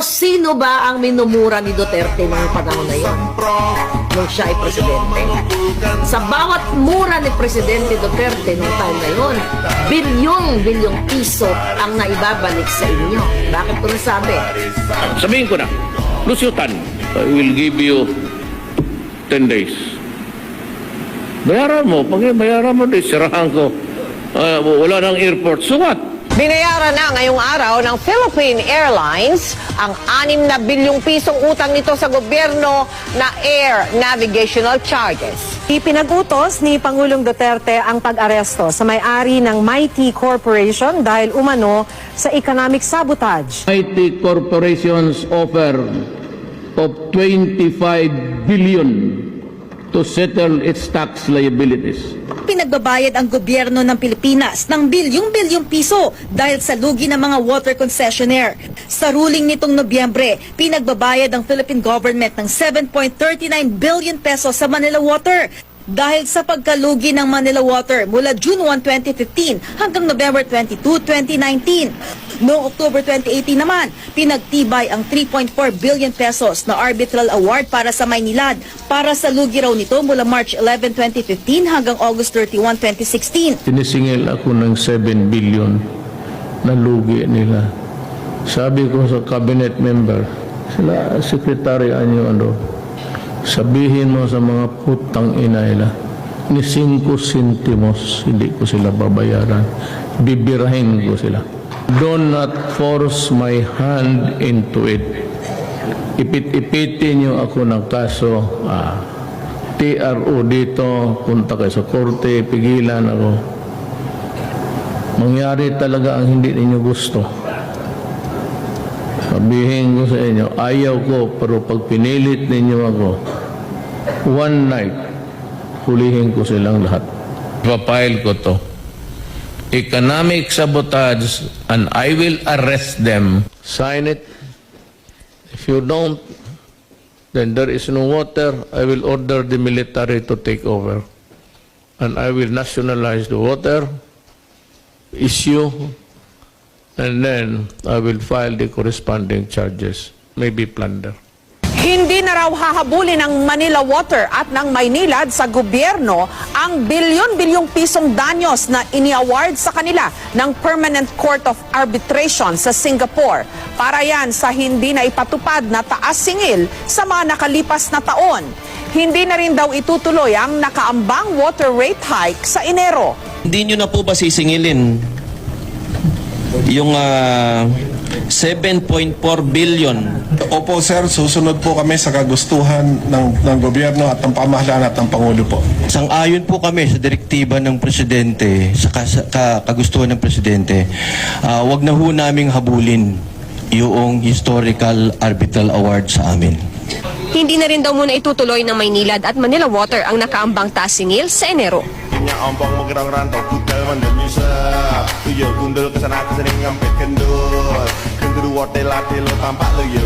Pero sino ba ang minumura ni Duterte noong panahon na yun? Nung siya ay presidente. Sa bawat mura ni Presidente Duterte noong time na yun, bilyong piso ang naibabalik sa inyo. Bakit ko nasabi? Sabihin ko na, Lucio-tan, I will give you 10 days. Bayaran mo. Pag bayaran mo, sirahan ko. Wala nang airport. So what? Binayaran na ngayong araw ng Philippine Airlines ang 6 na bilyong pisong utang nito sa gobyerno na air navigational charges. Ipinag-utos ni Pangulong Duterte ang pag-aresto sa may-ari ng Mighty Corporation dahil umano sa economic sabotage. IT corporations offer of 25 billion to settle its tax liabilities. Pinagbabayad ang gobyerno ng Pilipinas ng bilyong piso dahil sa lugi ng mga water concessionaire. Sa ruling nitong Nobyembre, pinagbabayad ang Philippine government ng 7.39 billion pesos sa Manila Water dahil sa pagkalugi ng Manila Water mula June 1, 2015 hanggang November 22, 2019. Noong October 2018 naman, pinagtibay ang 3.4 billion pesos na arbitral award para sa Maynilad para sa lugi raw nito mula March 11, 2015 hanggang August 31, 2016. Sinisingil ako ng 7 billion na lugi nila. Sabi ko sa cabinet member, sila sekretarya nyo, sabihin mo sa mga putang ina nila, ni 5 centimos, hindi ko sila babayaran. Bibirahin ko sila. Do not force my hand into it. Ipit-ipitin niyo ako ng kaso. TRO dito, punta kayo sa korte, pigilan ako. Mangyari talaga ang hindi ninyo gusto. Sabihin ko sa inyo, ayaw ko, pero pag pinilit ninyo ako, one night, hulihin ko silang lahat. Papile ko to. Economic sabotage, and I will arrest them. Sign it. If you don't, then there is no water. I will order the military to take over. And I will nationalize the water issue, and then I will file the corresponding charges, maybe plunder. Hindi na raw hahabulin ng Manila Water at ng Maynilad sa gobyerno ang bilyon-bilyong pisong danyos na ini-award sa kanila ng Permanent Court of Arbitration sa Singapore. Para yan sa hindi na ipatupad na taas singil sa mga nakalipas na taon. Hindi na rin daw itutuloy ang nakaambang water rate hike sa Enero. Hindi nyo na po ba sisingilin yung 7.4 billion? Opo sir, susunod po kami sa kagustuhan ng gobyerno at ng pamahalaan at ng Pangulo po. Sang-ayon po kami sa direktiba ng Presidente, sa kagustuhan ng Presidente. Wag na ho naming habulin yung historical arbitral award sa amin. Hindi na rin daw muna itutuloy ng Maynilad at Manila Water ang nakaambang taas singil sa Enero. Ompong magirang rantau kutal mandal bisa tuyo gundul kesana kesering ngampet kendul kendul wortel latil tampak lo yo.